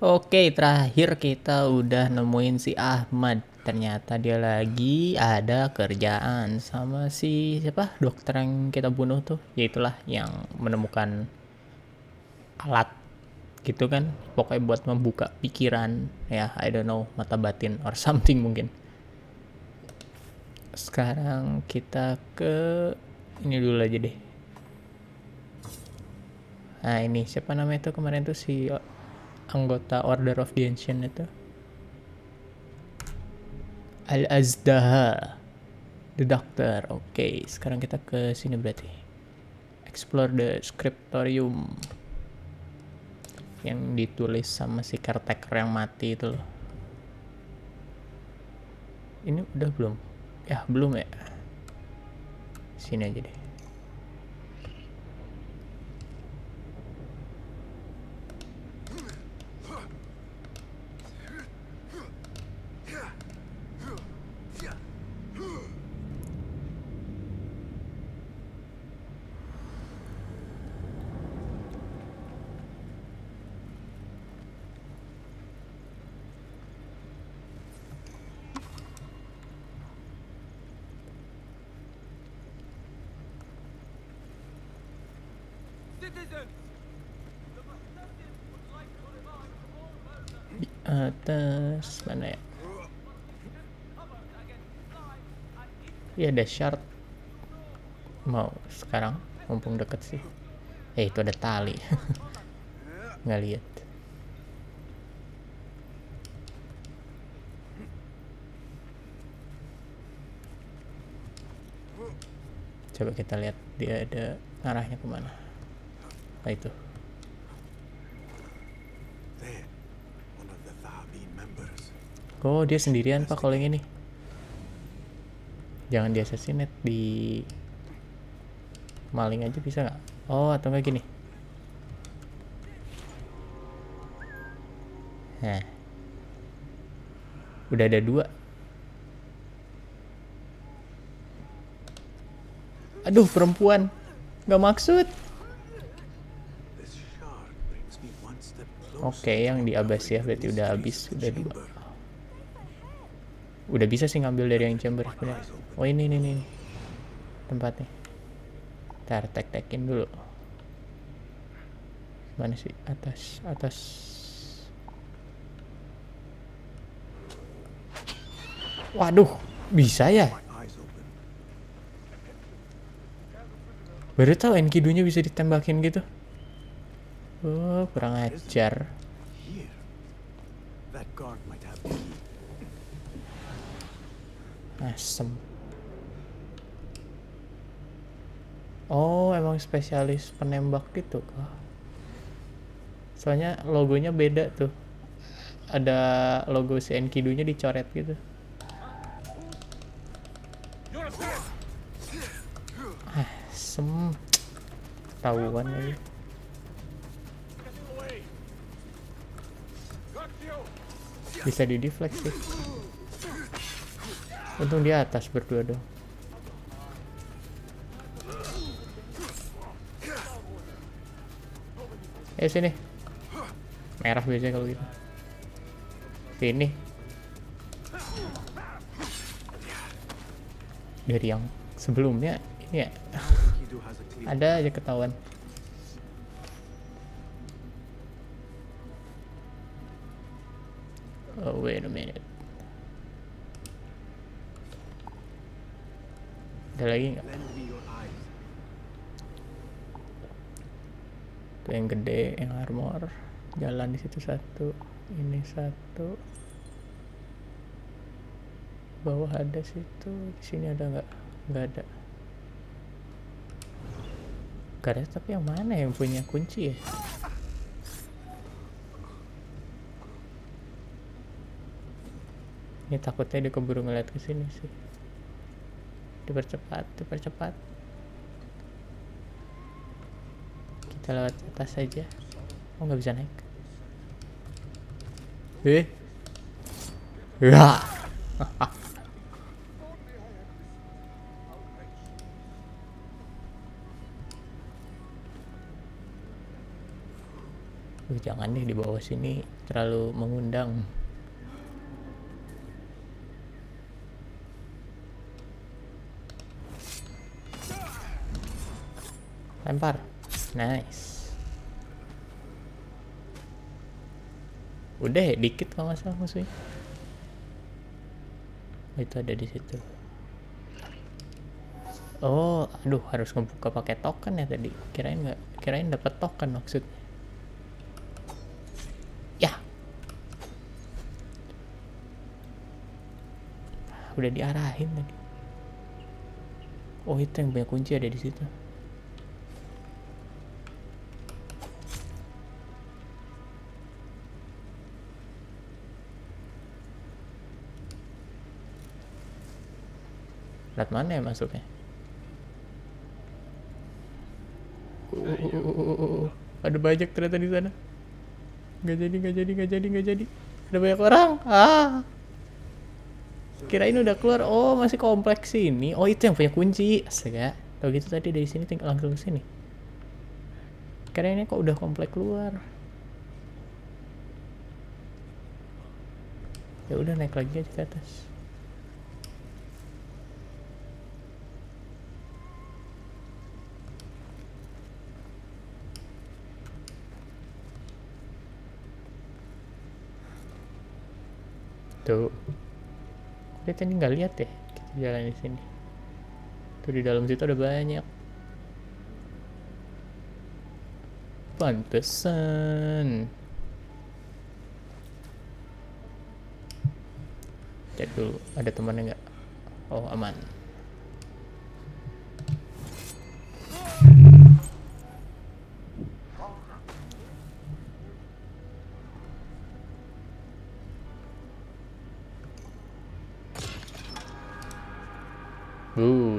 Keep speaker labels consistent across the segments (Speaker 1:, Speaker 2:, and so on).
Speaker 1: Oke, terakhir kita udah nemuin si Ahmad. Ternyata dia lagi ada kerjaan sama si siapa? Dokter yang kita bunuh tuh. Yaitulah yang menemukan alat gitu kan. Pokoknya buat membuka pikiran ya, I don't know, mata batin or something mungkin. Sekarang kita ke ini dulu aja deh. Nah ini siapa namanya itu kemarin tuh si anggota Order of the Ancient itu, Al-Azdaha, the Doctor. Oke, sekarang kita ke sini berarti. Explore the Scriptorium yang ditulis sama si caretaker yang mati itu loh. Ini udah belum? Ya belum ya. Sini aja deh. Di atas mana ya? Ya ada shard. Mau sekarang mumpung deket sih. Itu ada tali. Nggak lihat. Coba kita lihat dia ada arahnya kemana. Nah itu. Oh dia sendirian pak kalau yang ini. Jangan di assassinate, di maling aja bisa nggak? Oh atau nggak gini. Nah. Udah ada 2. Aduh perempuan. Nggak maksud. Oke yang di Abbas ya berarti udah habis. Udah 2. Udah bisa sih ngambil dari yang chamber bener. Oh ini tempatnya. Ntar tek-tekin dulu. Mana sih? Atas. Waduh, bisa ya? Baru tahu Enkidunya bisa ditembakin gitu. Oh, kurang ajar. Asem. Oh, emang spesialis penembak gitu kah? Soalnya logonya beda tuh. Ada logo si Enkidunya dicoret gitu. Asem. Tahuan aja. Bisa di deflect sih. Untung di atas berdua dong. Sini. Merah biasanya kalau gitu. Sini. Dari yang sebelumnya ini ya. Ada aja ketahuan. Oh wait a minute. Ada lagi nggak? Itu yang gede, yang armor. Jalan di situ 1, ini 1. Bawah ada situ, di sini ada nggak? Nggak ada. Gak ada, tapi yang mana yang punya kunci ya? Ini takutnya dia keburu ngeliat ke sini sih. Dipercepat. Kita lewat atas saja. Oh nggak bisa naik. Ya. Jangan deh di bawah sini, terlalu mengundang. Lempar. Nice. Udah ya, dikit kalau nggak salah musuhnya. Itu ada di situ. Oh, aduh, harus ngebuka pakai token ya tadi. Kirain dapat token maksudnya. Ya. Udah diarahin tadi. Oh, itu yang punya kunci ada di situ. Lihat mana ya masuknya? Ada banyak ternyata di sana. Nggak jadi. Ada banyak orang. Kirain udah keluar. Oh, masih kompleks ini. Oh, itu yang punya kunci. Astaga. Kalau gitu tadi dari sini tinggal langsung sini. Kirainnya kok udah komplek keluar. Ya udah, naik lagi aja ke atas. Tuh. Dia tadi nggak lihat ya kita jalan di sini. Tuh di dalam situ ada banyak. Pantesan. Cek dulu, ada temannya nggak? Oh, aman.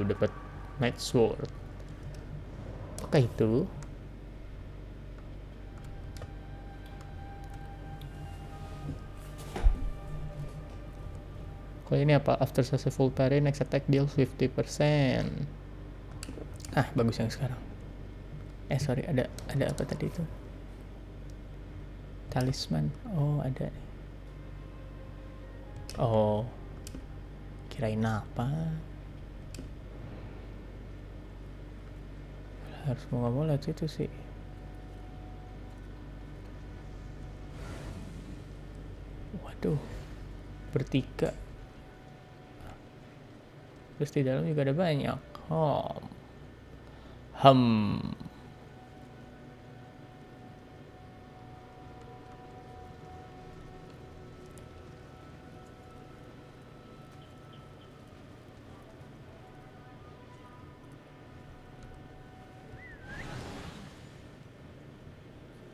Speaker 1: Dapat Night Sword. Apakah itu? Kalau ini apa? After successful parry, next attack deals 50%. Bagus yang sekarang. Sorry, ada apa tadi itu? Talisman. Oh, ada nih. Oh, kirain apa? Harus mau nggak mau lihat situ sih. Waduh, bertiga. Terus di dalam juga ada banyak.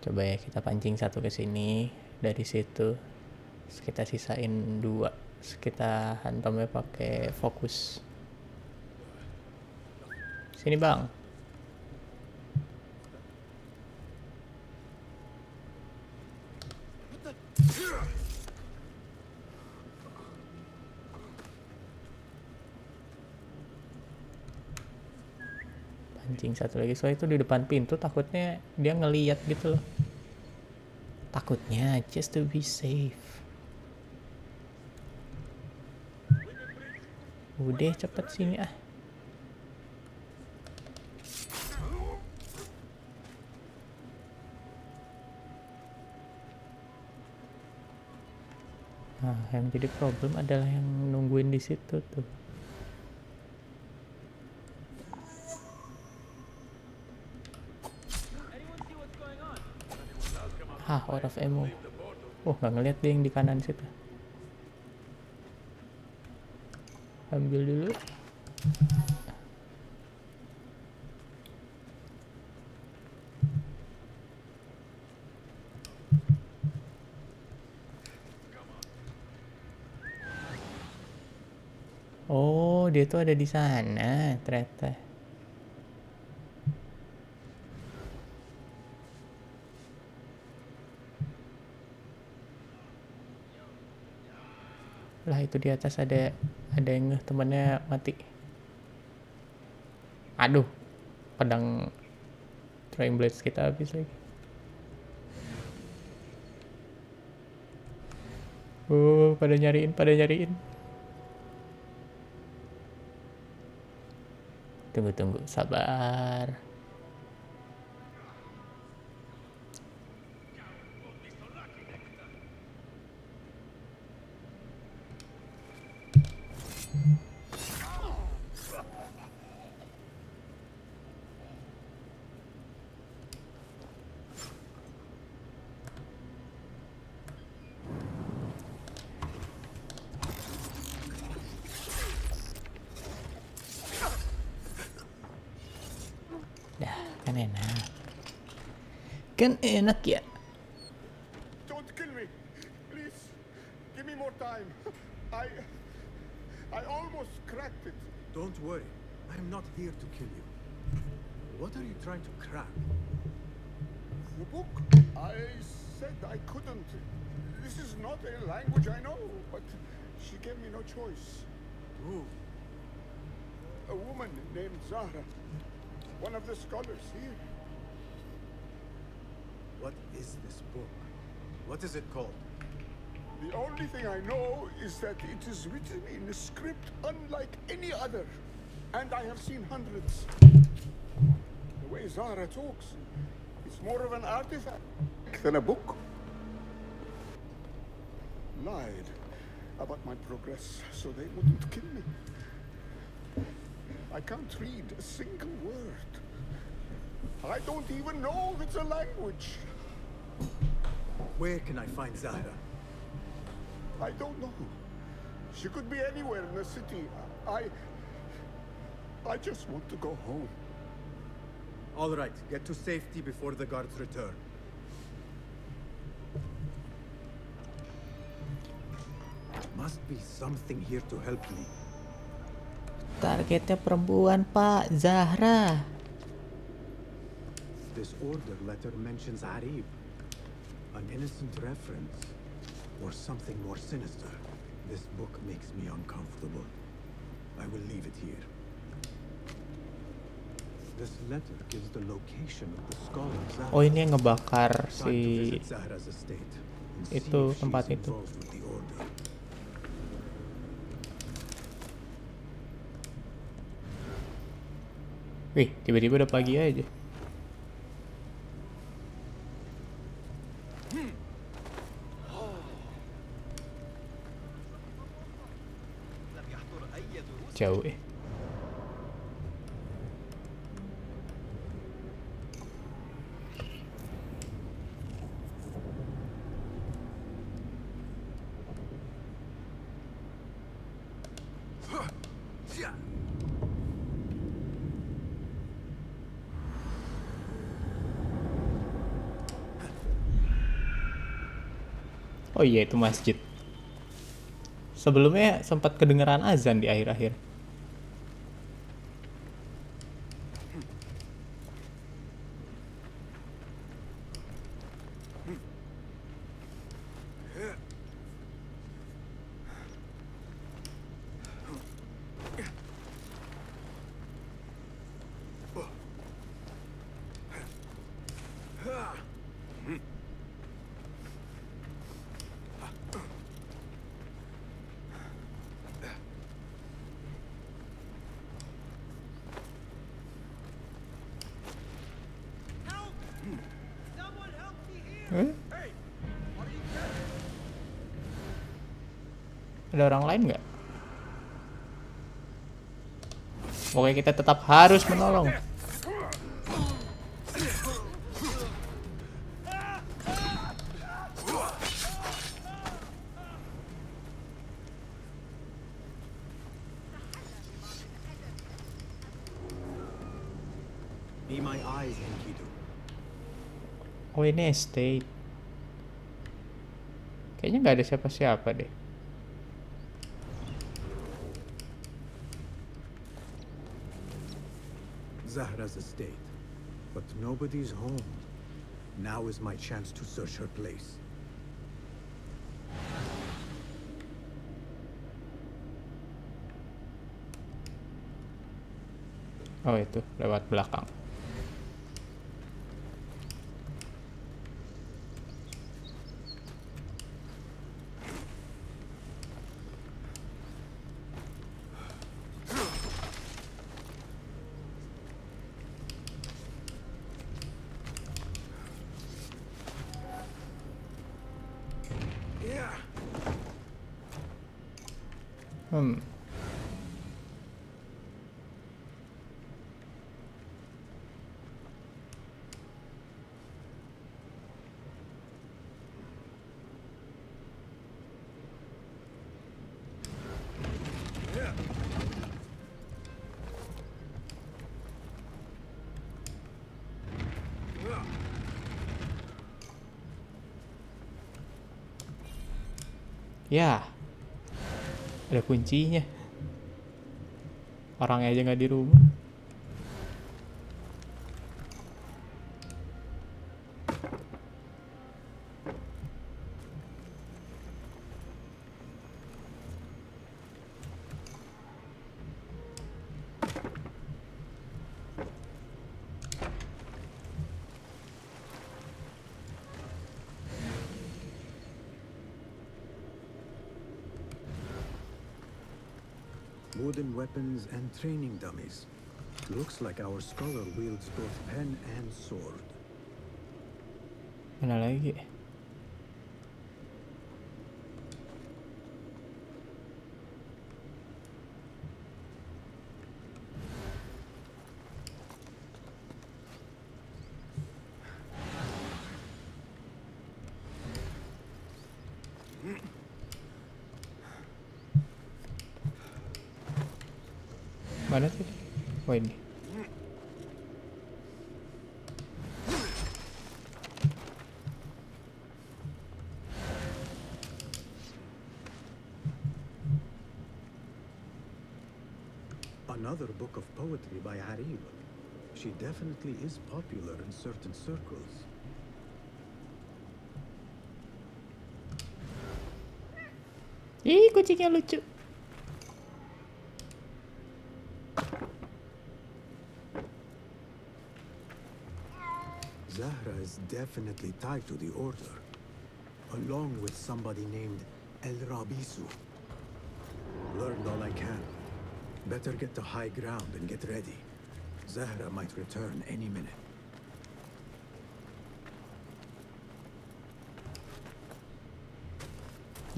Speaker 1: Coba ya kita pancing satu ke sini, dari situ terus kita sisain 2, terus kita hantamnya pakai fokus. Sini bang. Pancing satu lagi, soalnya itu di depan pintu, takutnya dia ngeliat gitu loh. Takutnya, just to be safe. Udah cepet sini yang jadi problem adalah yang nungguin di situ tuh. Out of ammo. Nggak ngeliat dia yang di kanan situ. Ambil dulu. Oh, dia tuh ada di sana ternyata. Lah itu di atas ada yang temennya mati. Aduh, pedang throwing blades kita habis lagi. Pada nyariin, pada nyariin. Tunggu, tunggu, sabar. Dah, kan enak. Kan enak ya.
Speaker 2: Don't kill me. Please. Give me more time. I almost cracked it.
Speaker 3: Don't worry. I am not here to kill you. What are you trying to crack?
Speaker 2: The book. I said I couldn't. This is not a language I know, but she gave me no choice.
Speaker 3: Who?
Speaker 2: A woman named Zahra. One of the scholars here.
Speaker 3: What is this book? What is it called?
Speaker 2: The only thing I know is that it is written in a script unlike any other. And I have seen hundreds. The way Zahra talks, it's more of an artifact than a book. Lied about my progress so they wouldn't kill me. I can't read a single word. I don't even know if it's a language.
Speaker 3: Where can I find Zahra?
Speaker 2: I don't know. She could be anywhere in the city. I just want to go home.
Speaker 3: All right, get to safety before the guards return. Must be something here to help me.
Speaker 1: Targetnya perempuan, Pak. Zahra.
Speaker 3: This order letter mentions Arib. An innocent reference. Or something more sinister. This book makes me uncomfortable. I will leave it here. This letter gives the location of the scholar Zahra.
Speaker 1: Oh, ini yang ngebakar
Speaker 3: Time to
Speaker 1: si
Speaker 3: visit Zahra's estate and see
Speaker 1: itu
Speaker 3: if
Speaker 1: tempat
Speaker 3: she's
Speaker 1: itu.
Speaker 3: involved with the order.
Speaker 1: Wih, tiba-tiba udah pagi aja. Jauh Oh iya, itu masjid. Sebelumnya sempat kedengeran azan di akhir-akhir. Ada orang lain nggak? Pokoknya kita tetap harus menolong.
Speaker 3: Be my eyes, Enkidu.
Speaker 1: Oh, ini estate. Kayaknya nggak ada siapa-siapa deh.
Speaker 3: Zahra's estate. But nobody's home. Now is my chance to search her place.
Speaker 1: Oh, itu lewat belakang. Ya, ada kuncinya. Orangnya aja nggak di rumah.
Speaker 3: Wooden weapons and training dummies. Looks like our scholar wields both pen and sword.
Speaker 1: Mana lagi? Mana tadi? Oh ini.
Speaker 3: Another book of poetry by Arib. She definitely is popular in certain circles.
Speaker 1: Ih, kucingnya lucu.
Speaker 3: Zahra is definitely tied to the Order, along with somebody named El Rabisu. Learned all I can. Better get to high ground and get ready. Zahra might return any minute.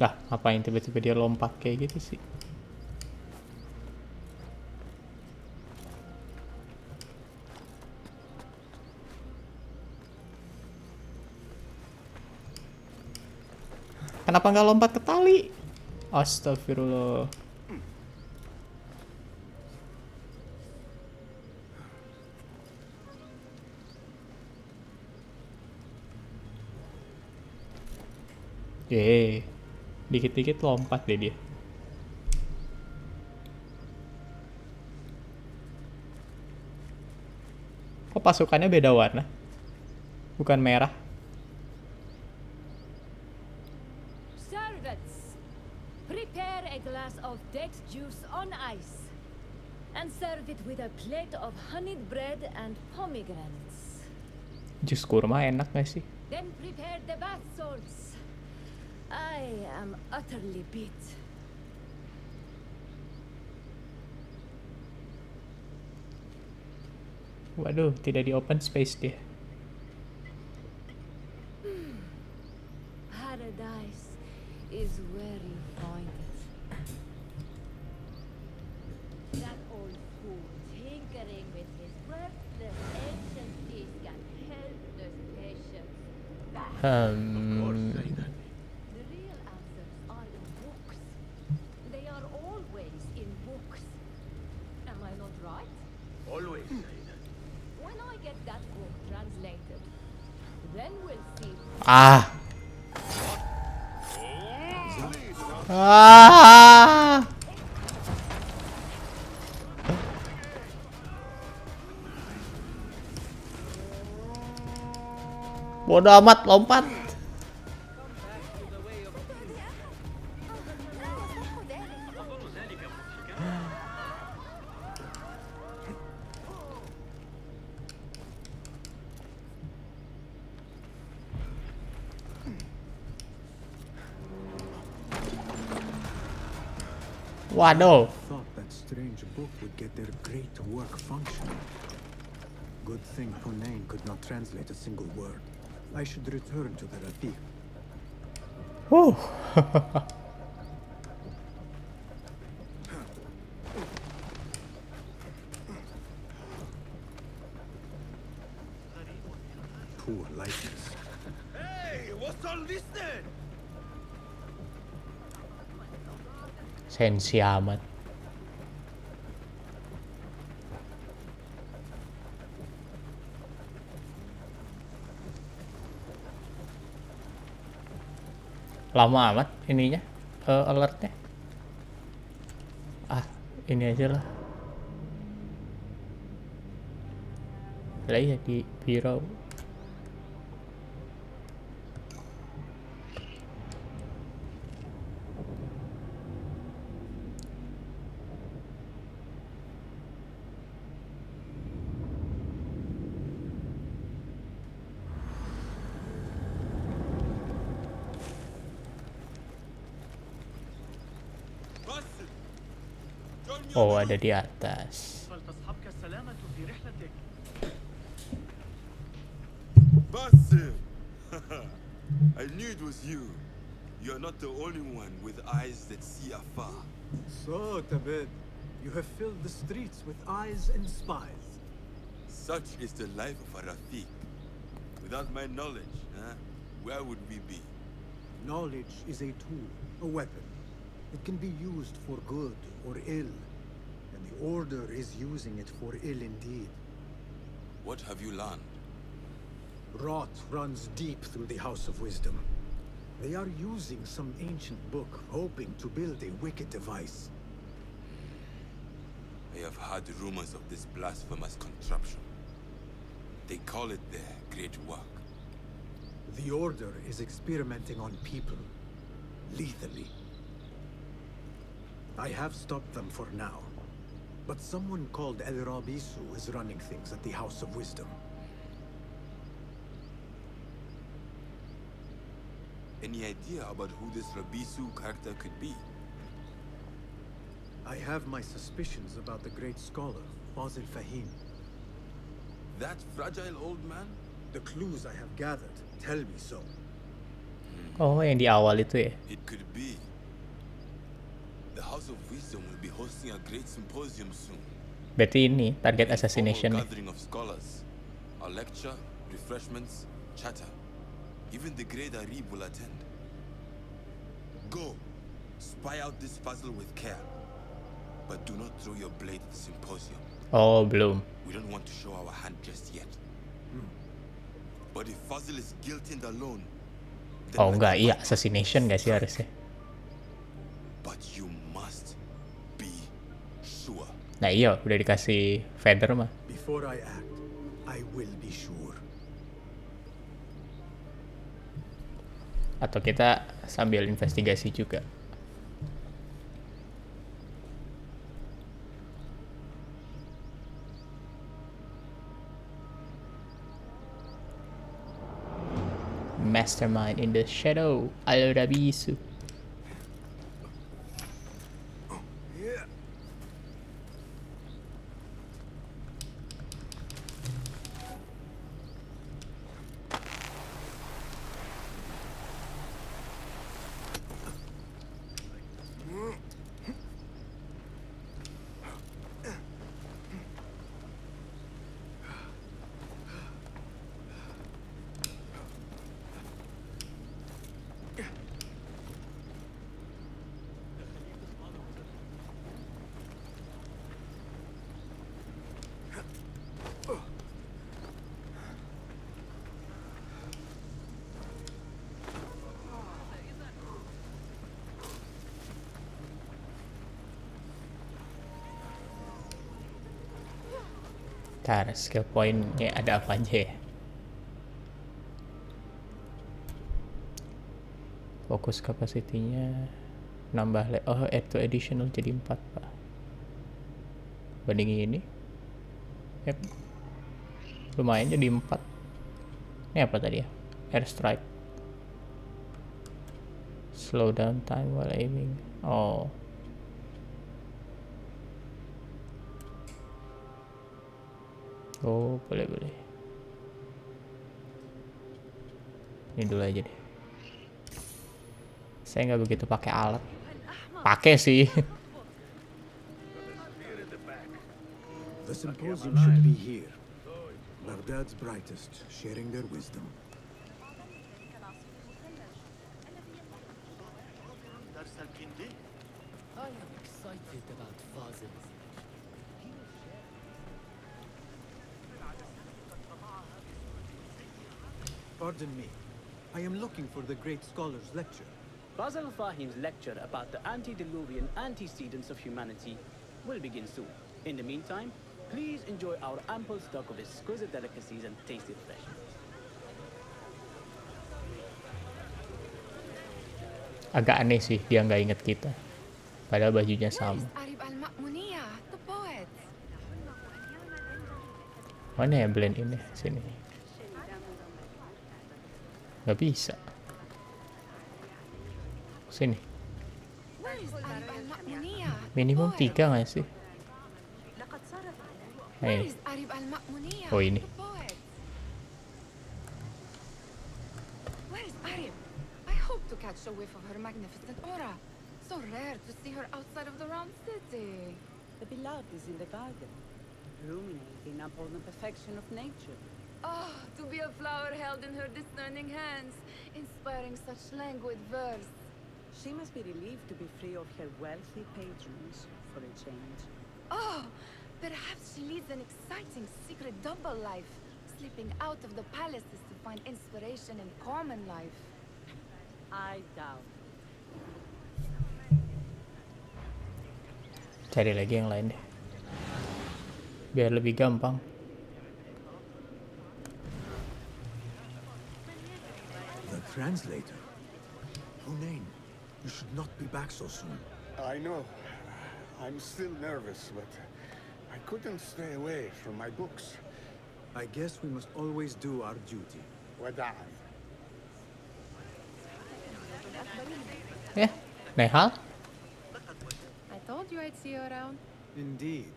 Speaker 1: Lah, ngapain tiba-tiba dia lompat kayak gitu sih? Kenapa nggak lompat ke tali? Astagfirullah. Dikit-dikit lompat deh dia. Kok pasukannya beda warna? Bukan merah.
Speaker 4: Servants, prepare a glass of date juice on ice, and serve it with a plate of honeyed bread and pomegranates.
Speaker 1: Jus kurma enak gak sih?
Speaker 4: Then prepare the bath salts. I am utterly beat.
Speaker 1: Waduh, tidak di open space dia.
Speaker 4: Paradise is where you find it. That old fool tinkering with his worthless ancient piece can helpless patience. The real answers are in books. They are always in books. Am I not right?
Speaker 2: Always say that.
Speaker 4: When I get that book translated, then we'll see.
Speaker 1: Ah. Ah. Bodoh amat, lompat. Waduh.
Speaker 3: Thought that strange book would get their great work functioning. Good thing Hunain could not translate a single word. I should return to the Rafiq.
Speaker 1: Uh,
Speaker 3: Poor likeness.
Speaker 5: Hey, what's all this then?
Speaker 1: sensi amat. Lama amat ininya, alertnya. Ah, ini aja lah. Lah iya di biro.
Speaker 5: بس join me on
Speaker 1: Oh,
Speaker 5: the
Speaker 1: ada
Speaker 5: roof.
Speaker 1: di atas.
Speaker 6: فلتصحبك السلامة في رحلتك.
Speaker 5: Basim! I knew it was you. You're not the only one with eyes that see afar.
Speaker 3: So, Tabed, you have filled the streets with eyes and spies.
Speaker 5: Such is the life of a Rafiq. Without my knowledge, where would we be?
Speaker 3: Knowledge is a tool, a weapon. It can be used for good or ill, and the Order is using it for ill indeed.
Speaker 5: What have you learned?
Speaker 3: Rot runs deep through the House of Wisdom. They are using some ancient book, hoping to build a wicked device.
Speaker 5: I have heard rumors of this blasphemous contraption. They call it their great work.
Speaker 3: The Order is experimenting on people, lethally. I have stopped them for now, but someone called El Rabisu is running things at the House of Wisdom.
Speaker 5: Any idea about who this Rabisu character could be?
Speaker 3: I have my suspicions about the great scholar, Fazil Fahim.
Speaker 5: That fragile old man?
Speaker 3: The clues I have gathered tell me so.
Speaker 1: Oh, yang di awal itu ya.
Speaker 5: It could be. The House of Wisdom will be hosting a great symposium soon.
Speaker 1: Berarti ini target
Speaker 5: An
Speaker 1: assassination
Speaker 5: informal
Speaker 1: nih.
Speaker 5: gathering of scholars. A lecture, refreshments, chatter. Even the great Arib will attend. Go, spy out this puzzle with care. But do not throw your blade at the symposium.
Speaker 1: Oh, belum.
Speaker 5: We don't want to show our hand just yet. But if Fazil is guilty and alone, then
Speaker 1: Oh
Speaker 5: let
Speaker 1: enggak,
Speaker 5: the
Speaker 1: iya
Speaker 5: right
Speaker 1: assassination gak sih harusnya.
Speaker 5: But you must be sure.
Speaker 1: Nah iya, udah dikasih feather mah.
Speaker 3: Before I act, I will be sure.
Speaker 1: Atau kita sambil investigasi juga. Mastermind in the shadow, Al-Rabisu. Ntar skill point-nya ada apa aja ya? Fokus capacity-nya nambah oh add to additional jadi 4 pak. Banding ini yep. Lumayan jadi 4. Ini apa tadi ya? Airstrike, slow down time while aiming. Oh, oh boleh boleh. Ini dulu aja deh. Saya nggak begitu pakai alat. Pakai sih.
Speaker 3: The symposium should be here. Baghdad's brightest, sharing their wisdom.
Speaker 6: درس الكندي.
Speaker 7: I am excited about Fazil.
Speaker 3: Pardon me. I am looking for the great scholar's lecture.
Speaker 8: Basil Fahim's lecture about the antediluvian antecedents of humanity will begin soon. In the meantime, please enjoy our ample stock of exquisite delicacies and tasty refreshments.
Speaker 1: Agak aneh sih dia nggak inget kita. Padahal bajunya sama.
Speaker 9: Arib al-Ma'muniyah, the poet.
Speaker 1: Mana ya blend ini? Sini. Nggak bisa. Sini.
Speaker 9: Where is Arib al-Ma'muniyah, the
Speaker 1: Minimum
Speaker 9: poet?
Speaker 1: 3 nggak sih? Nah,
Speaker 9: Where
Speaker 1: ini.
Speaker 9: is Arib al-Ma'muniyah,
Speaker 1: Oh, ini.
Speaker 9: the poet? Where is Arib? I hope to catch a whiff of her magnificent aura. So rare to see her outside of the round city.
Speaker 10: The beloved is in the garden, ruminating upon the perfection of nature.
Speaker 9: Oh, to be a flower held in her discerning hands, inspiring such languid verse.
Speaker 10: She must be relieved to be free of her wealthy patrons for a change.
Speaker 9: Oh, perhaps she leads an exciting secret double life, slipping out of the palaces to find inspiration in common life.
Speaker 10: I doubt.
Speaker 1: Cari lagi yang lain deh. Biar lebih gampang.
Speaker 3: The translator? Hunain, you should not be back so soon.
Speaker 2: I know. I'm still nervous, but I couldn't stay away from my books.
Speaker 3: I guess we must always do our duty.
Speaker 2: Wada'an.
Speaker 1: Nehal?
Speaker 9: I told you I'd see you around.
Speaker 3: Indeed.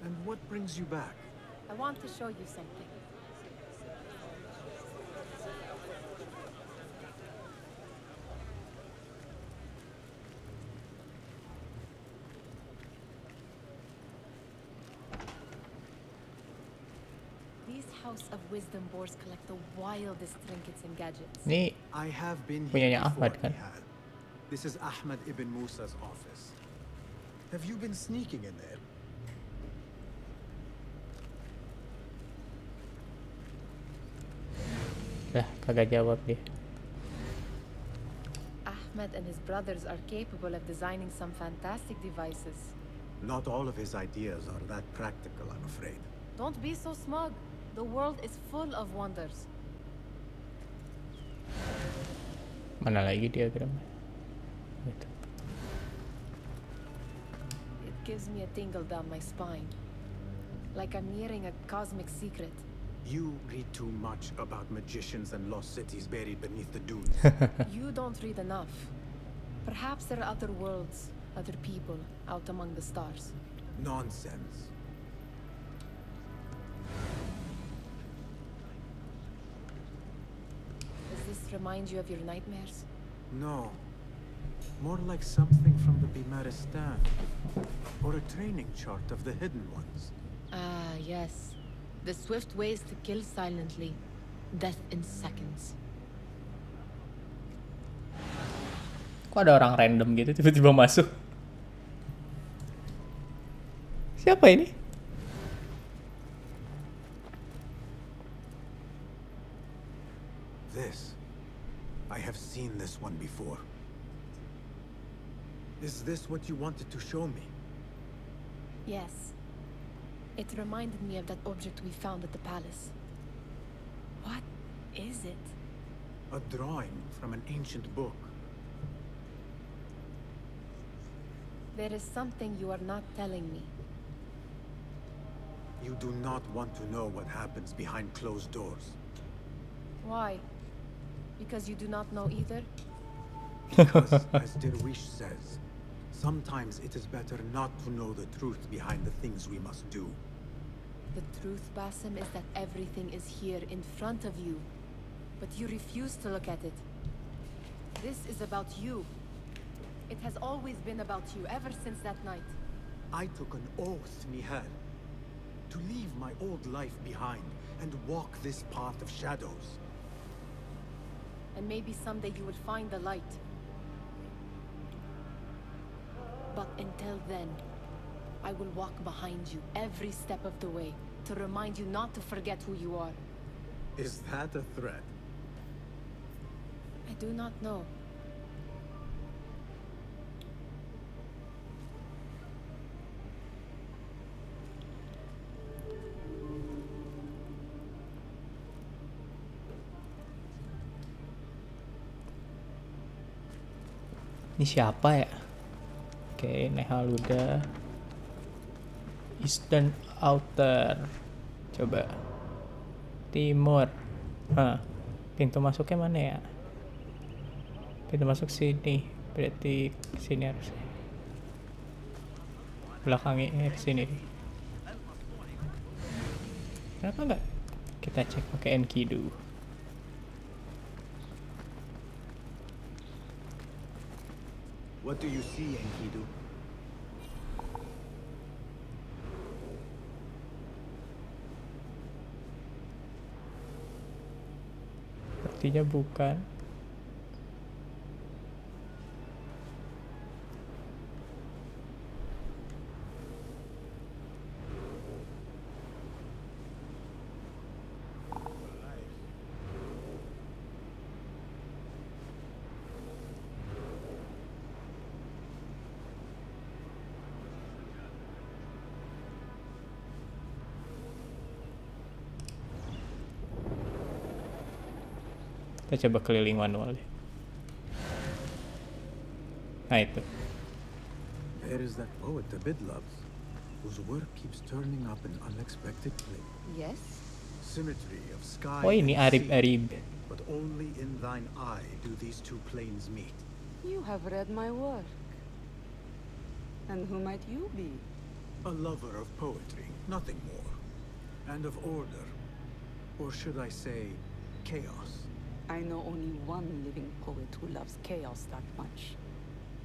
Speaker 3: And what brings you back?
Speaker 9: I want to show you something. These House of Wisdom boards collect the wildest trinkets and gadgets.
Speaker 1: Ini
Speaker 3: I have been
Speaker 1: Punyanya
Speaker 3: here before,
Speaker 1: Ahmad, kan?
Speaker 3: Nihal. This is Ahmad ibn Musa's office. Have you been sneaking in there?
Speaker 1: dah kagak jawab dia.
Speaker 9: Ahmed and his brothers are capable of designing some fantastic devices.
Speaker 3: Not all of his ideas are that practical, I'm afraid.
Speaker 9: Don't be so smug. The world is full of wonders.
Speaker 1: Mana lagi diagramnya? Gitu.
Speaker 9: It gives me a tingle down my spine. Like I'm nearing a cosmic secret.
Speaker 3: You read too much about magicians and lost cities buried beneath the dunes.
Speaker 9: You don't read enough. Perhaps there are other worlds, other people out among the stars.
Speaker 3: Nonsense.
Speaker 9: Does this remind you of your nightmares?
Speaker 3: No. More like something from the Bimaristan. Or a training chart of the hidden ones.
Speaker 9: Ah, yes. The swift ways to kill silently. Death in seconds.
Speaker 1: Kok ada orang random gitu tiba-tiba masuk? Siapa ini?
Speaker 3: This. I have seen this one before. Is this what you wanted to show me?
Speaker 9: Yes. It reminded me of that object we found at the palace. What is it?
Speaker 3: A drawing from an ancient book.
Speaker 9: There is something you are not telling me.
Speaker 3: You do not want to know what happens behind closed doors.
Speaker 9: Why? Because you do not know either?
Speaker 3: Because, as Derwish says, sometimes it is better not to know the truth behind the things we must do.
Speaker 9: The truth, Basim, is that everything is here in front of you. But you refuse to look at it.
Speaker 11: This is about you. It has always been about you, ever since that night.
Speaker 3: I took an oath, Nihal, to leave my old life behind and walk this path of shadows.
Speaker 11: And maybe someday you will find the light. But until then, I will walk behind you every step of the way to remind you not to forget who you are.
Speaker 3: Is that a threat?
Speaker 11: I do not know.
Speaker 1: Ini siapa ya? Oke, Nehal udah. Eastern Outer. Coba. Timur. Pintu masuknya mana ya? Pintu masuk sini. Berarti sini harusnya. Belakangnya sini. Kenapa enggak? Kita cek pakai Enkidu.
Speaker 3: What do you see, Enkidu?
Speaker 1: Sepertinya bukan. Kita coba keliling manual deh. Nah itu.
Speaker 3: There is that poet Abid loves, whose work keeps turning up in unexpected places.
Speaker 9: Yes?
Speaker 3: Symmetry of sky
Speaker 1: Oh ini
Speaker 3: and sea,
Speaker 1: Arib.
Speaker 3: but only in thine eye do these two planes meet.
Speaker 10: You have read my work. And who might you be?
Speaker 3: A lover of poetry, nothing more. And of order. Or should I say, chaos.
Speaker 10: I know only one living poet who loves chaos that much.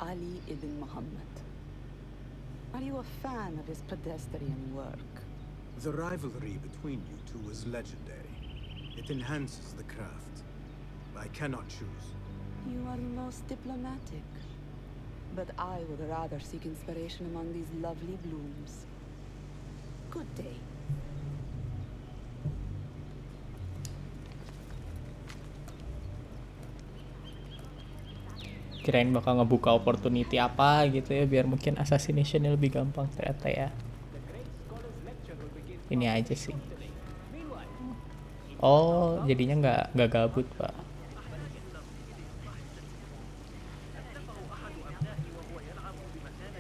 Speaker 10: Ali ibn Muhammad. Are you a fan of his pedestrian work?
Speaker 3: The rivalry between you two is legendary. It enhances the craft. I cannot choose.
Speaker 10: You are most diplomatic. But I would rather seek inspiration among these lovely blooms. Good day.
Speaker 1: Kirain bakal ngebuka opportunity apa gitu ya, biar mungkin assassination lebih gampang, ternyata ya ini aja sih. Oh jadinya nggak gabut pak.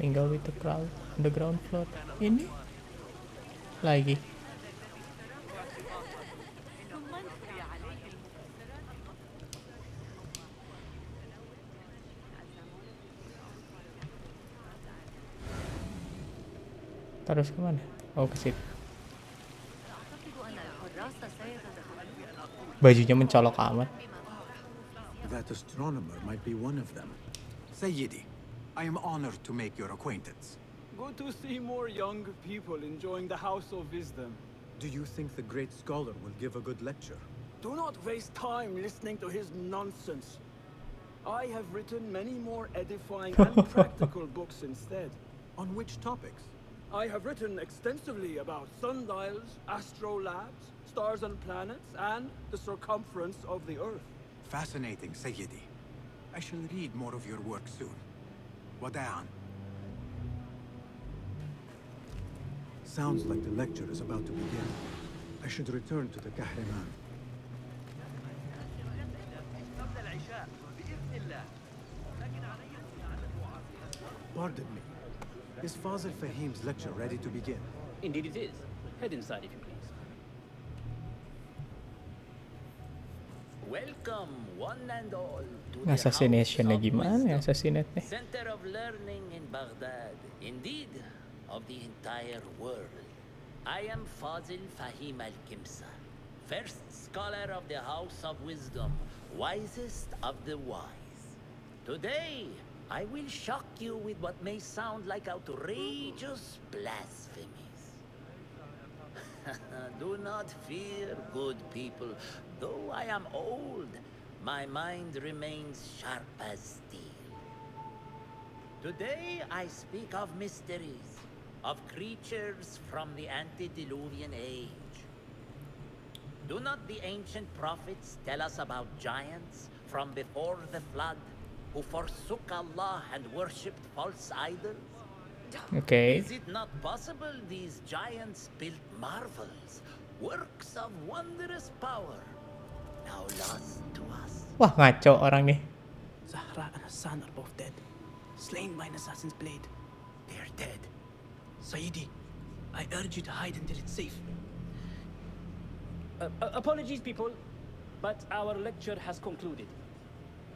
Speaker 1: Tinggal with the crowd on the ground floor. Ini lagi. Terus kemana? Oh ke situ. Bajunya mencolok amat.
Speaker 3: That astronomer might be one of them. Sayyidi, I am honored to make your acquaintance.
Speaker 6: Good to see more young people enjoying the House of Wisdom.
Speaker 3: Do you think the great scholar will give a good lecture?
Speaker 6: Do not waste time listening to his nonsense. I have written many more edifying and practical books instead.
Speaker 3: On which topics?
Speaker 6: I have written extensively about sundials, astrolabes, stars and planets, and the circumference of the Earth.
Speaker 3: Fascinating, Sayyidi. I shall read more of your work soon. Wada'an. Sounds like the lecture is about to begin. I should return to the Kahraman. Pardon me. Is Fazil Fahim's lecture ready to begin?
Speaker 8: Indeed it is. Head inside if you please.
Speaker 12: Welcome, one and all, to the
Speaker 1: Assassination-nya
Speaker 12: House of
Speaker 1: gimana ya,
Speaker 12: Wisdom,
Speaker 1: assassinate-nya?
Speaker 12: Center of learning in Baghdad, indeed, of the entire world. I am Fazil Fahim al-Kimsa, first scholar of the House of Wisdom, wisest of the wise. Today, I will shock you with what may sound like outrageous blasphemies. Do not fear, good people. Though I am old, my mind remains sharp as steel. Today, I speak of mysteries, of creatures from the antediluvian age. Do not the ancient prophets tell us about giants from before the flood who forsook Allah and worshipped false idols?
Speaker 1: Oke.
Speaker 12: Is it not possible these giants built marvels, works of wondrous power, now lost to us?
Speaker 1: Wah, ngaco orang nih.
Speaker 8: Zahra and Hassan are both dead, slain by an assassin's blade.
Speaker 12: They're dead.
Speaker 8: Saidi, I urge you to hide until it's safe. Apologies, people, but our lecture has concluded.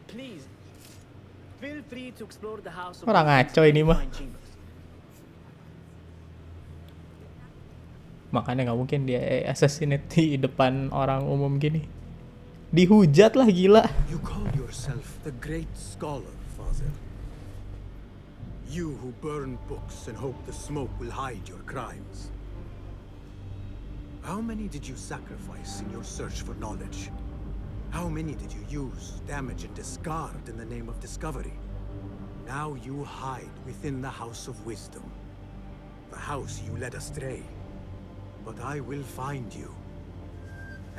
Speaker 8: Please, feel free to explore the house of
Speaker 1: Orang ngaco ini mah.
Speaker 8: chambers.
Speaker 1: Makanya nggak mungkin dia assassinate di depan orang umum gini. Dihujat lah, gila.
Speaker 3: You call yourself the great scholar, Fazil. You who burn books and hope the smoke will hide your crimes. How many did you sacrifice in your search for knowledge? How many did you use, damage, and discard in the name of discovery? Now you hide within the House of Wisdom. The house you led astray. But I will find you.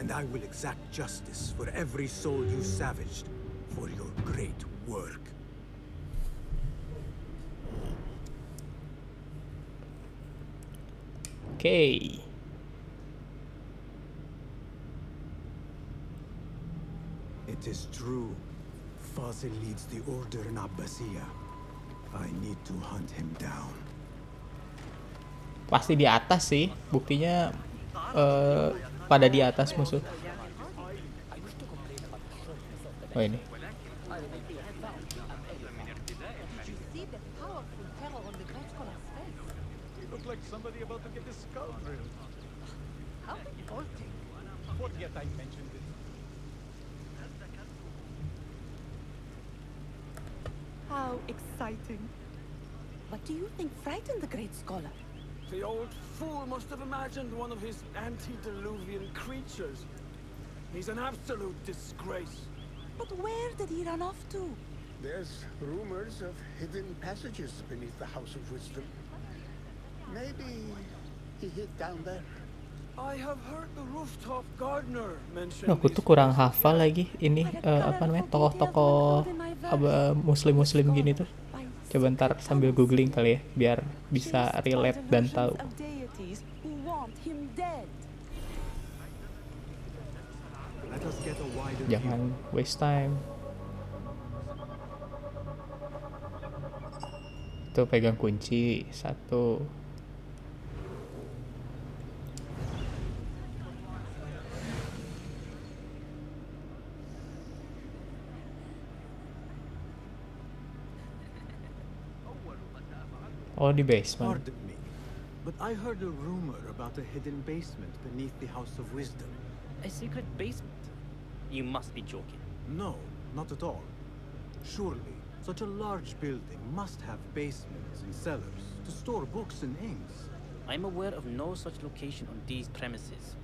Speaker 3: And I will exact justice for every soul you savaged for your great work.
Speaker 1: Oke.
Speaker 3: It is true. Fazil leads the order in Abbasiyah. I need to hunt him down.
Speaker 1: Pasti di atas sih. Buktinya pada di atas musuh. Oh, ini.
Speaker 2: He looked like somebody about to get his skull drilled.
Speaker 9: How revolting.
Speaker 2: Forget I mentioned it.
Speaker 10: How exciting. What do you think frightened the great scholar?
Speaker 6: The old fool must have imagined one of his antediluvian creatures. He's an absolute disgrace.
Speaker 10: But where did he run off to?
Speaker 2: There's rumors of hidden passages beneath the House of Wisdom. Maybe he hid down there.
Speaker 6: I have heard the rooftop gardener mention.
Speaker 1: Nah, aku tuh kurang hafal lagi ini apa namanya tokoh-tokoh muslim-muslim gini tuh. Coba ntar sambil googling kali ya biar bisa relate dan tahu. Jangan waste time. Tuh pegang kunci 1. Oh, di basement.
Speaker 3: Pardon me, but I heard a rumor about a hidden basement beneath the House of Wisdom.
Speaker 8: A secret basement? You must be joking.
Speaker 3: No, not at all. Surely, such a large building must have basements and cellars to store books and inks.
Speaker 8: I'm aware of no such location on these premises.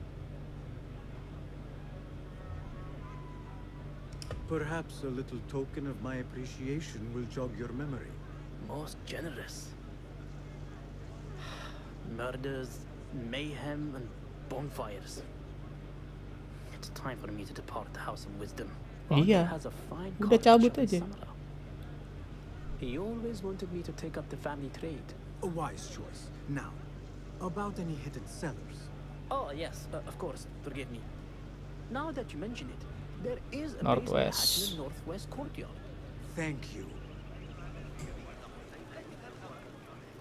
Speaker 3: Perhaps a little token of my appreciation will jog your memory.
Speaker 8: Most generous. Murders, mayhem, and bonfires. It's time for me to depart the House of Wisdom.
Speaker 1: Iya.
Speaker 8: Has a fine
Speaker 1: Udah cabut aja.
Speaker 8: He always wanted me to take up the family trade.
Speaker 3: A wise choice. Now, about any hidden cellars.
Speaker 8: Oh, yes, of course. Forgive me. Now that you mention it, there is a
Speaker 1: Northwest.
Speaker 8: basement hatch in the northwest courtyard.
Speaker 3: Thank you.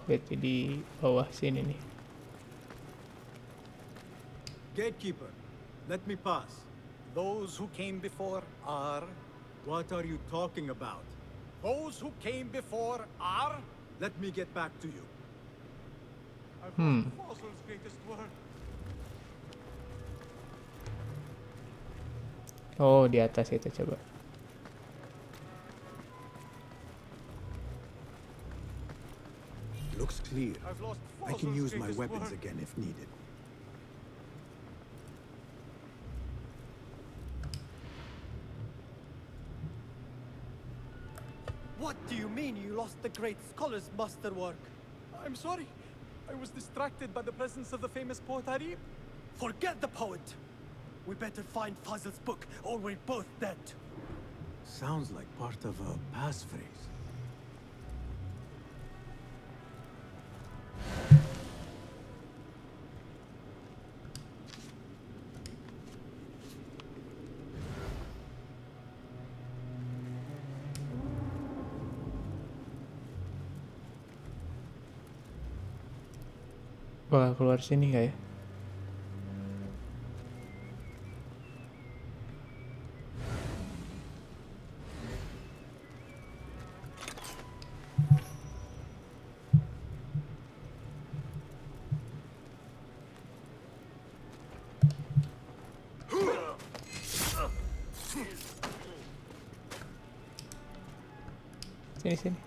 Speaker 1: Berarti di bawah sini nih.
Speaker 3: Gatekeeper, let me pass.
Speaker 2: Those who came before are...
Speaker 3: What are you talking about?
Speaker 2: Those who came before are...
Speaker 3: Let me get back to you.
Speaker 2: Fossil's greatest work.
Speaker 1: Oh, di atas itu coba.
Speaker 3: Looks clear.
Speaker 2: I've lost
Speaker 3: I can
Speaker 2: Fazl's
Speaker 3: use my
Speaker 2: greatest
Speaker 3: weapons
Speaker 2: work.
Speaker 3: again if needed.
Speaker 13: What do you mean you lost the great scholar's masterwork?
Speaker 2: I'm sorry. I was distracted by the presence of the famous poet Harib.
Speaker 13: Forget the poet! We better find Fazl's book, or we're both dead.
Speaker 3: Sounds like part of a passphrase.
Speaker 1: Bakal keluar sini nggak ya? Sini sini.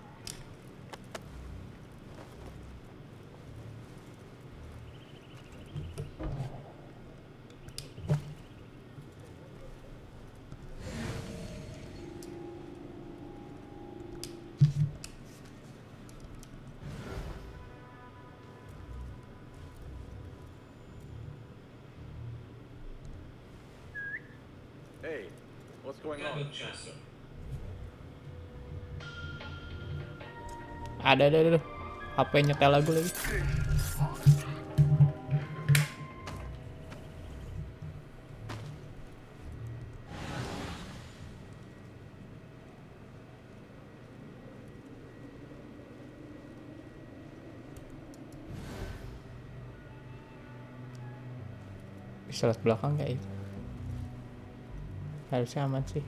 Speaker 14: Hey, what's going on?
Speaker 1: Ada. HP nyetel lagu lagi. Bisa lihat belakang nggak itu? Harusnya aman sih.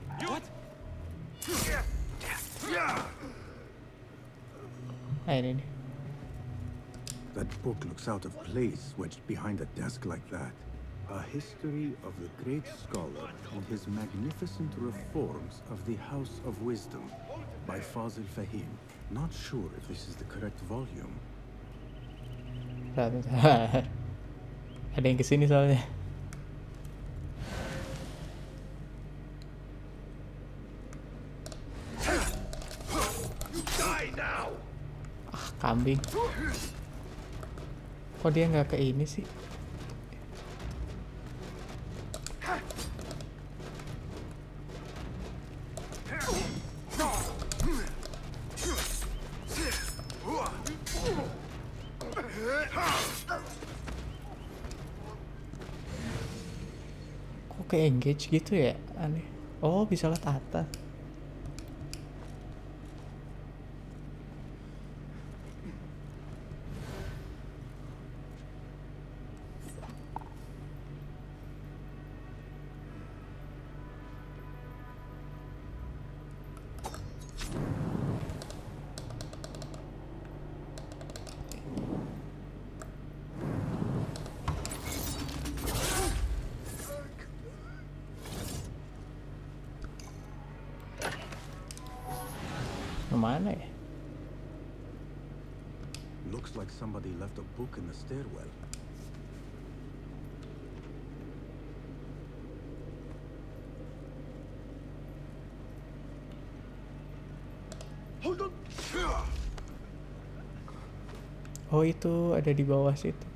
Speaker 1: Ah, ini nih.
Speaker 3: That book looks out of place wedged behind a desk like that. A history of the great scholar and his magnificent reforms of the House of Wisdom by Fazil Fahim. Not sure if this is the correct volume.
Speaker 1: Ada yang kesini soalnya. Kambing. Kok dia nggak ke ini sih? Kok ke engage gitu ya? Aneh. Oh, bisa lihat atas. Mana ya?
Speaker 3: Looks like somebody left a book in the stairwell.
Speaker 2: Hold on.
Speaker 1: Oh, itu ada di bawah situ.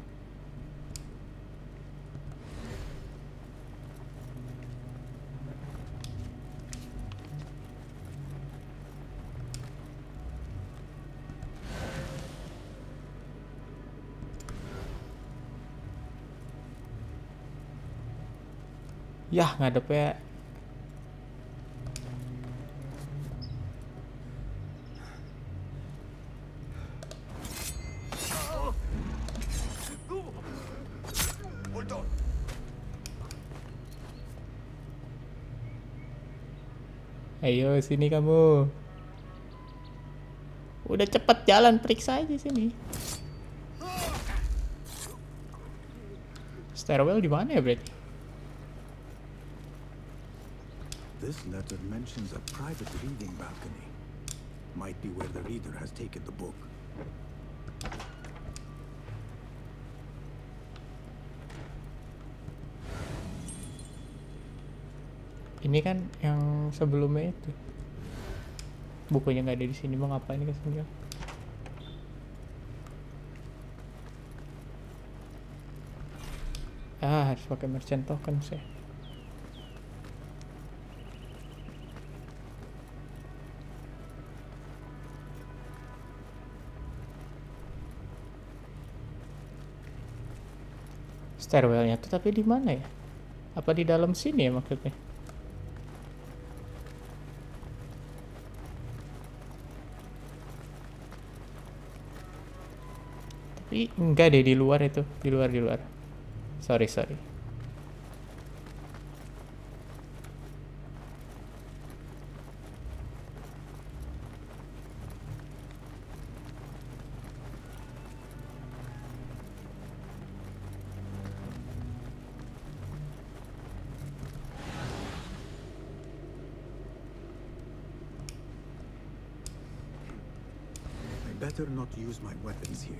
Speaker 1: Yah, ngadepnya
Speaker 2: Hold on.
Speaker 1: ayo sini kamu. Udah cepet jalan, periksa aja sini. Stairwell di mana ya berarti?
Speaker 3: This letter mentions a private reading balcony. Might be where the reader has taken the book.
Speaker 1: Ini kan yang sebelumnya itu. Bukunya nggak ada di sini, mau ngapain ke sini? Harus pakai merchant token sih. Stairwellnya tuh tapi di mana ya? Apa di dalam sini ya maksudnya? Tapi enggak deh, di luar itu, di luar. Sorry.
Speaker 3: I better not use my weapons here.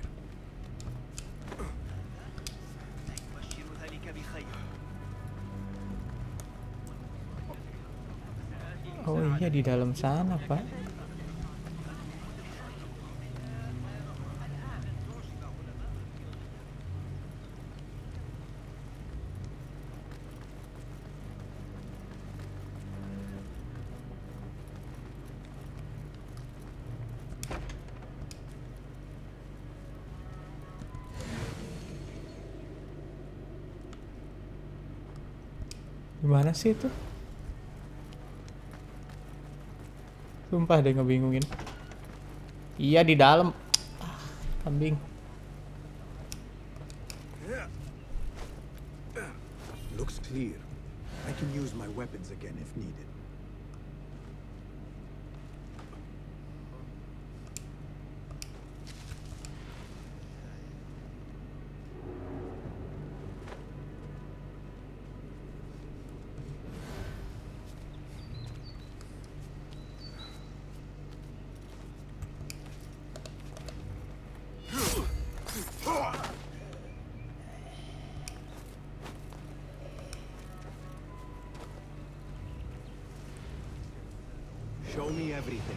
Speaker 1: Oh iya, di dalam sana, Pak. Gimana sih itu? Sumpah deh ngebingungin. Iya di dalam. Kambing.
Speaker 3: Looks clear. I can use my weapons again if needed. Show me everything.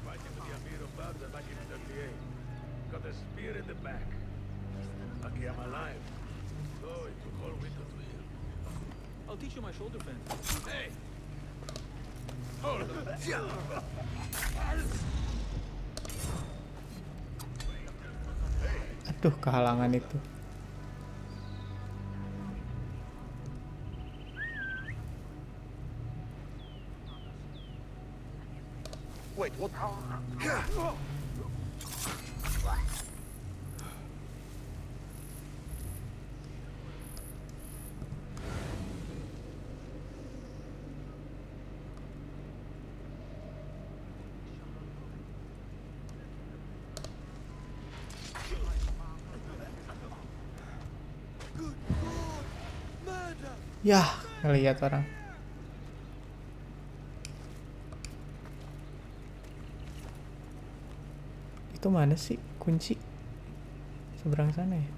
Speaker 2: Fighting with the Amir of Baghdad back in 38. Got a spear in the back. Lucky I'm alive. Oh, it took all winter to heal.
Speaker 6: I'll teach you my shoulder fence.
Speaker 2: Hey! Hold on.
Speaker 1: Aduh, kehalangan itu.
Speaker 2: Wait, what?
Speaker 1: Yah, ngelihat orang. Itu mana sih kunci? Seberang sana ya?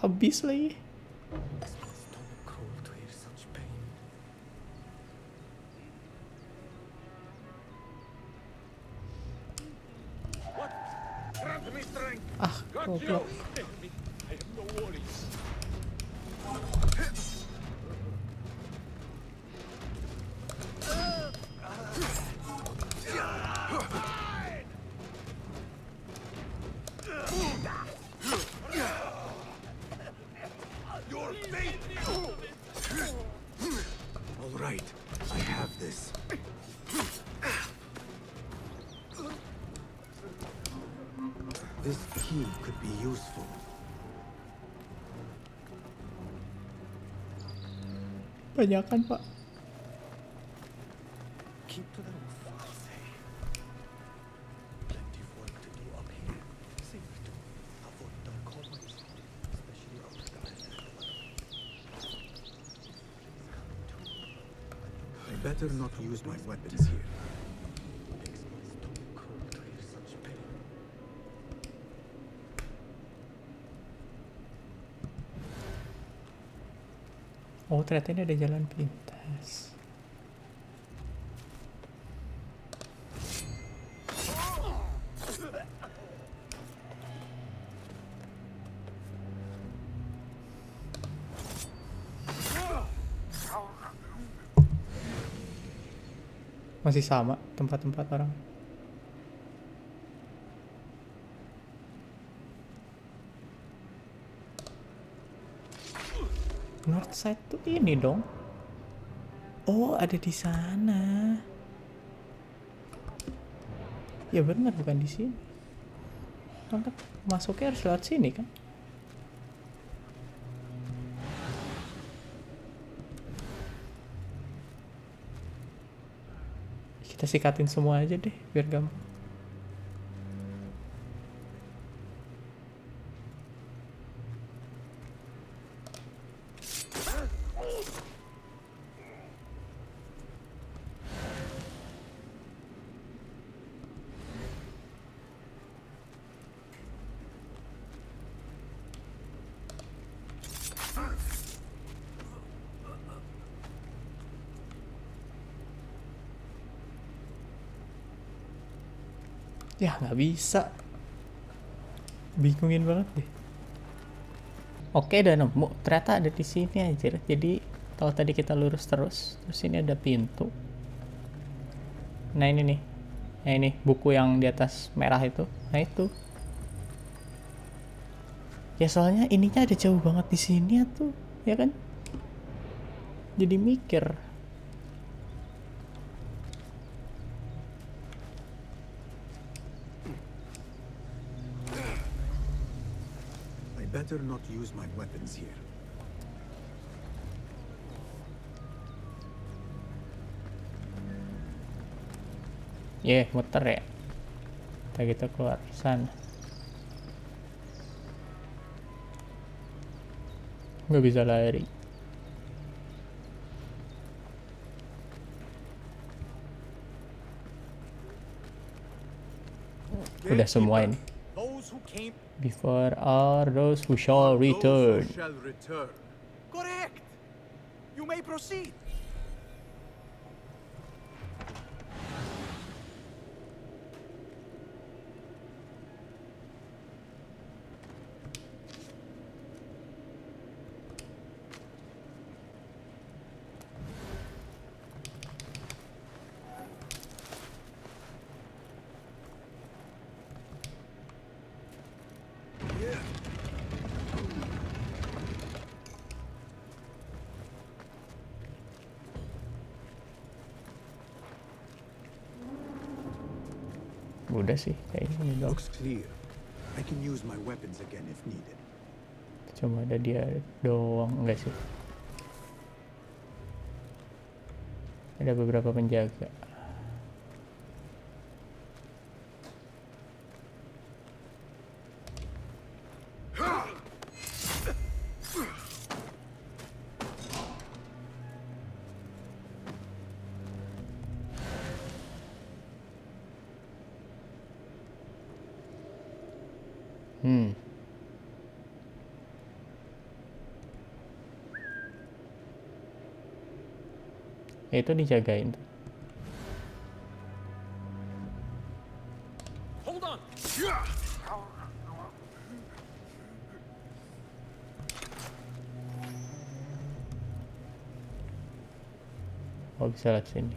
Speaker 1: Habis lagi. Ah, goblok.
Speaker 2: I have no worries.
Speaker 3: All right. This key could be useful.
Speaker 1: Banyakan, Pak.
Speaker 13: Keep to the roof, I say. Plenty of work to do up here. Safe to avoid dark hallways, especially out of the island.
Speaker 3: I better not use my weapons here.
Speaker 13: Makes my stomach crawl to hear such pain.
Speaker 1: Oh, ternyata ini ada jalan pintas. Masih sama tempat-tempat orang. North side tuh ini dong. Oh, ada di sana. Ya benar, bukan di sini. Kan masuknya harus lewat sini kan? Kita sikatin semua aja deh biar gampang. Ya nggak bisa, bingungin banget deh. Oke, udah nemu, ternyata ada di sini aja. Jadi kalau tadi kita lurus terus ini ada pintu. Nah ini nih, nah ini buku yang di atas merah itu, nah itu. Ya soalnya ininya ada jauh banget di sini tuh, ya kan? Jadi mikir.
Speaker 3: Better not use my weapons here.
Speaker 1: Muter ya. Kita keluar sana. Nggak bisa lari. Udah semua ini. Before are those who shall return.
Speaker 13: Correct. You may proceed.
Speaker 1: Udah sih kayaknya ini dong.
Speaker 3: Looks clear. I can use my weapons again if needed.
Speaker 1: Cuma ada dia doang, enggak sih? Ada beberapa penjaga. Ya itu dijagain tuh.
Speaker 13: Hold on.
Speaker 1: Oh bisa lewat sini.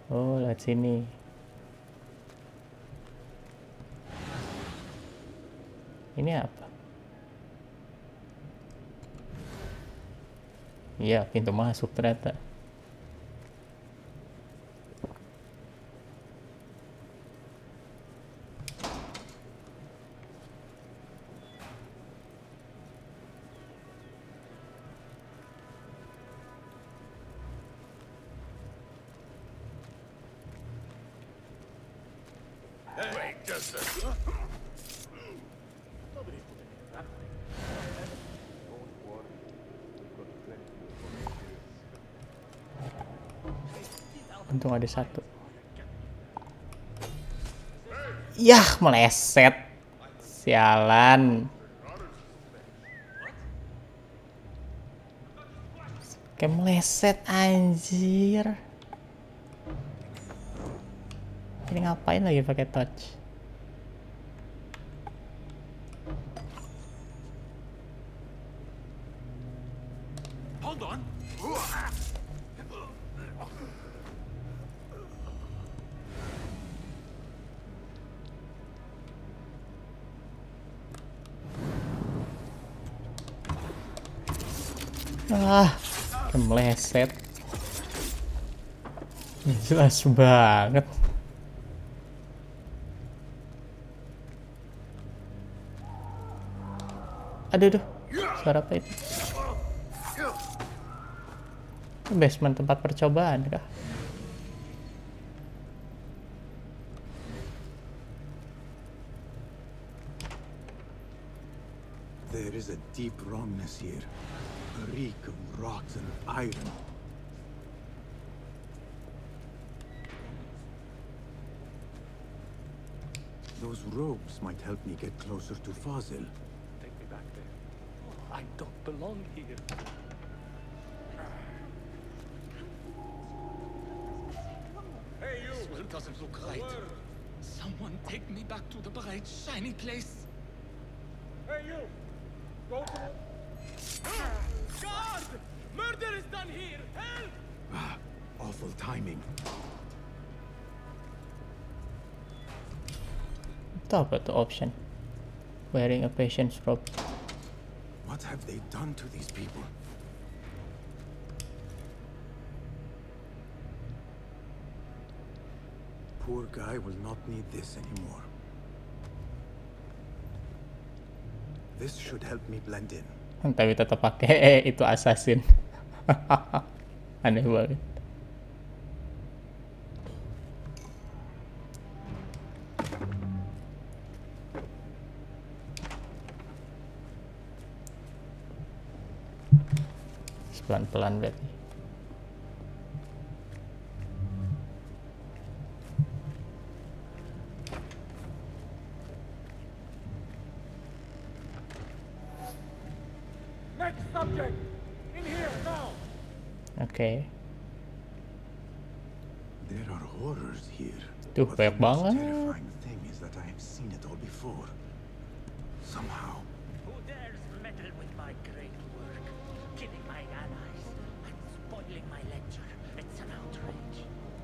Speaker 1: Oh, lewat sini. Ini apa? Iya, pintu masuk ternyata.
Speaker 2: Wait just a...
Speaker 1: Untung ada satu. Yah, meleset. Sialan. Kayak meleset anjir. Ini ngapain lagi pakai touch?
Speaker 2: Hold on.
Speaker 1: Kayak meleset. Ini jelas banget. Aduh, suara apa itu? Basement tempat percobaan kah?
Speaker 3: There is a deep wrongness here. A reek of rotten iron. Those ropes might help me get closer to Fazil.
Speaker 13: Take me back there. I don't belong here.
Speaker 2: Hey, you!
Speaker 13: This world doesn't look right. Someone take me back to the bright, shiny place.
Speaker 2: Hey, you! Go to...
Speaker 6: God! Murder is done here! Help!
Speaker 3: Awful timing.
Speaker 1: Itu apa tuh option? Wearing a patient's robe.
Speaker 3: What have they done to these people? Poor guy will not need this anymore. This should help me blend in.
Speaker 1: Tapi tetap pakai itu assassin. Aneh banget. Pelan-pelan berarti.
Speaker 2: Next subject! In here, now!
Speaker 1: Oke.
Speaker 3: There are horrors here.
Speaker 1: Tuh,
Speaker 3: But
Speaker 1: banyak
Speaker 3: the most
Speaker 1: banget.
Speaker 3: terrifying thing is that I have seen it all before. Somehow.
Speaker 12: Who dares meddle with my great work? Killing my allies and spoiling my lecture. It's an outrage.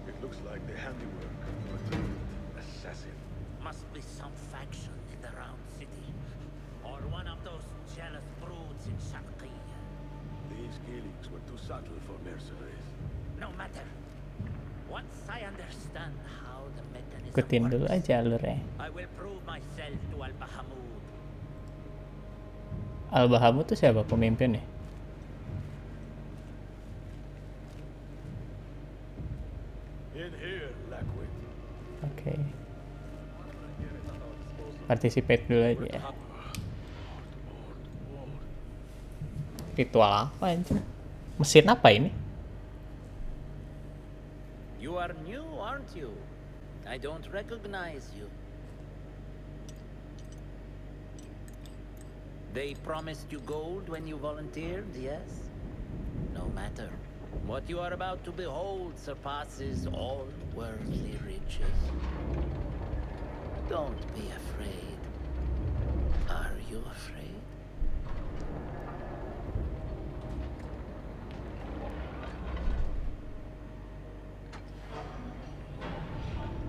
Speaker 14: It looks like the handiwork of a trained assassin.
Speaker 12: Must be some faction in the Round City. Or one of those jealous broods in Sharqiyya.
Speaker 14: These killings were too subtle for mercenaries.
Speaker 12: No matter. Once I understand how the mechanism
Speaker 1: Ikutin dulu
Speaker 12: works,
Speaker 1: aja alurnya.
Speaker 12: I will prove myself to Al-Bahamud.
Speaker 1: Al-Bahamud tuh siapa pemimpin ya?
Speaker 14: In here, Lackwit.
Speaker 1: Oke. Participate dulu aja ya. Ritual apa anjir? Mesin apa ini?
Speaker 12: You are new, aren't you? I don't recognize you. They promised you gold when you volunteered, yes? No matter. What you are about to behold surpasses all worldly riches. Don't be afraid. Are you afraid?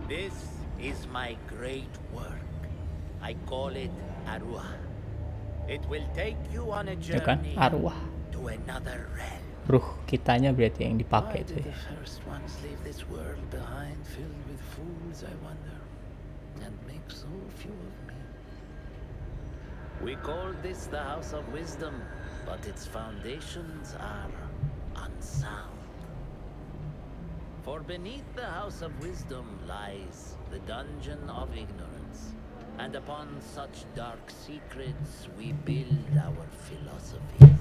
Speaker 12: This is my great work. I call it Arwah. It will take you on a
Speaker 1: Ya kan?
Speaker 12: journey
Speaker 1: Arwah.
Speaker 12: to another realm.
Speaker 1: Ruh kitanya berarti yang
Speaker 8: Why
Speaker 1: dipakai
Speaker 8: did
Speaker 1: tuh.
Speaker 8: the first ones leave this world behind filled with fools, I wonder, and make so few of me?
Speaker 12: We call this the House of Wisdom, but its foundations are unsound. For beneath the House of Wisdom lies the Dungeon of Ignorance, and upon such dark secrets we build our philosophies.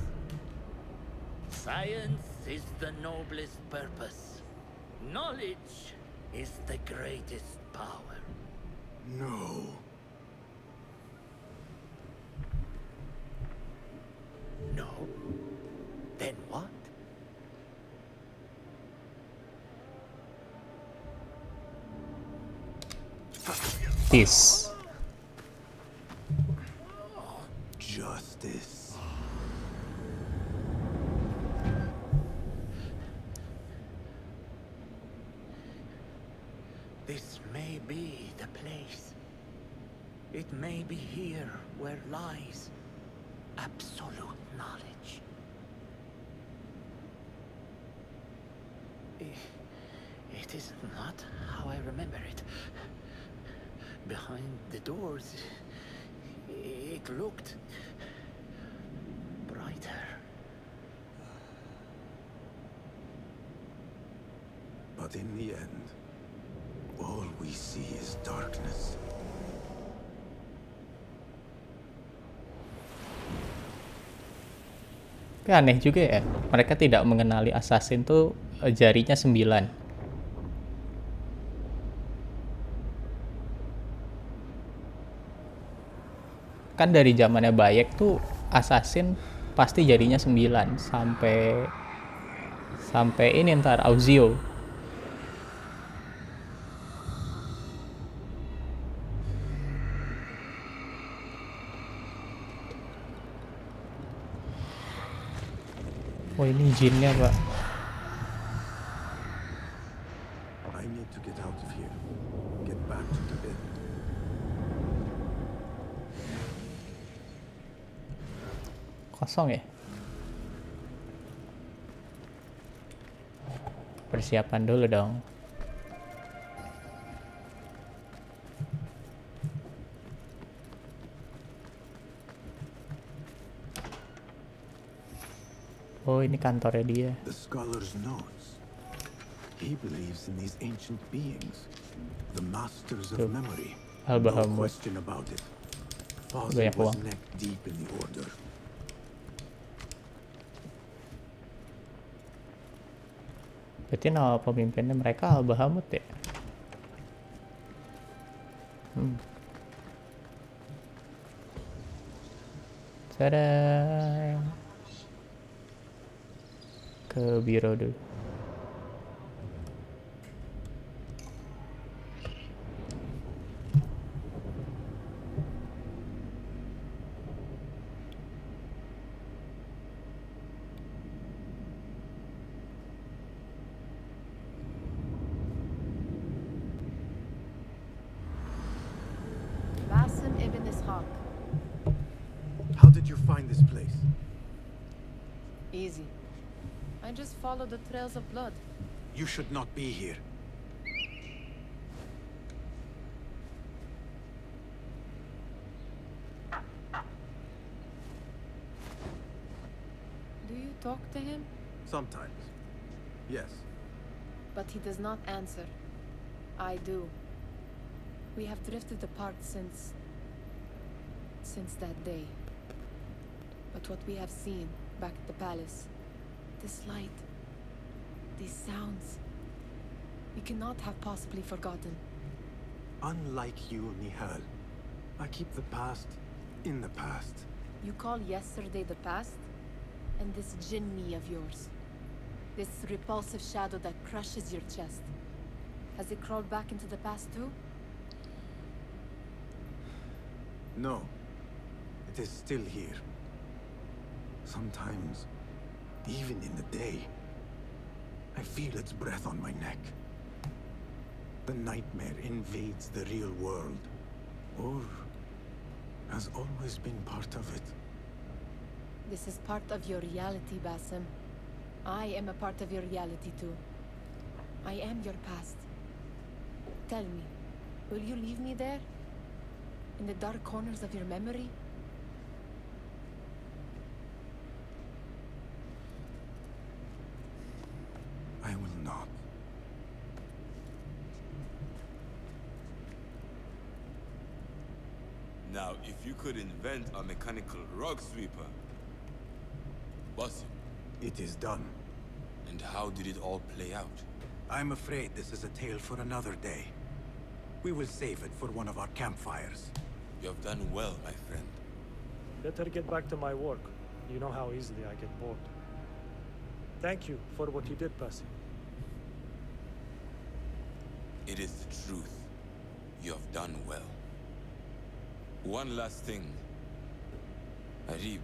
Speaker 12: Science is the noblest purpose. Knowledge is the greatest power.
Speaker 3: No.
Speaker 12: No? Then what?
Speaker 1: This.
Speaker 3: Justice.
Speaker 12: This may be the place. It may be here where lies absolute knowledge. It is not how I remember it. Behind the doors, it looked brighter.
Speaker 3: But in the end, all we see is darkness.
Speaker 1: Tapi aneh juga ya, mereka tidak mengenali assassin tuh jarinya 9. Kan dari zamannya Bayek tuh assassin pasti jarinya 9 sampai ini ntar Auzio. Oh ini jinnya pak.
Speaker 3: I need to get out of here. Get back to the inn.
Speaker 1: Kosong ya. Persiapan dulu dong. Oh ini kantornya dia.
Speaker 3: The scholar's notes. He believes in these ancient beings, the masters of memory. No question about it. Fazil was neck deep in the order.
Speaker 1: Berarti nama pemimpinnya mereka Al-Bahamut ya? Tada. Ke biro dulu.
Speaker 11: Basim ibn Ishaq.
Speaker 3: How did you find this place?
Speaker 11: Easy. I just follow the trails of blood.
Speaker 3: You should not be here.
Speaker 11: Do you talk to him?
Speaker 3: Sometimes. Yes.
Speaker 11: But he does not answer. I do. We have drifted apart since that day. But what we have seen back at the palace, this light, these sounds, we cannot have possibly forgotten.
Speaker 3: Unlike you, Nihal, I keep the past in the past.
Speaker 11: You call yesterday the past? And this jinni of yours, this repulsive shadow that crushes your chest, has it crawled back into the past too?
Speaker 3: No. It is still here. Sometimes, even in the day, I feel its breath on my neck. The nightmare invades the real world, or has always been part of it.
Speaker 11: This is part of your reality, Basim. I am a part of your reality too. I am your past. Tell me, will you leave me there? In the dark corners of your memory?
Speaker 3: I will not.
Speaker 5: Now, if you could invent a mechanical rug sweeper, Basim,
Speaker 3: It is done.
Speaker 5: and how did it all play out?
Speaker 3: I'm afraid this is a tale for another day. We will save it for one of our campfires.
Speaker 5: You have done well, my friend.
Speaker 13: Better get back to my work. You know how easily I get bored. Thank you for what you did, Basim.
Speaker 5: It is the truth. You have done well. One last thing. Arib,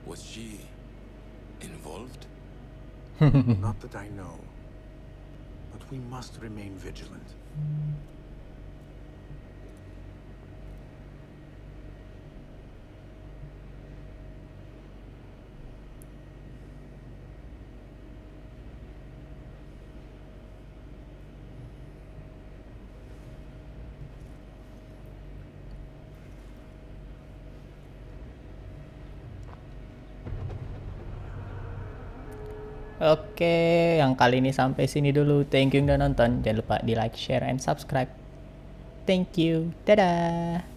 Speaker 5: was she involved?
Speaker 3: Not that I know. But we must remain vigilant.
Speaker 1: Oke, yang kali ini sampai sini dulu. Thank you udah nonton. Jangan lupa di like, share, and subscribe. Thank you. Dadah.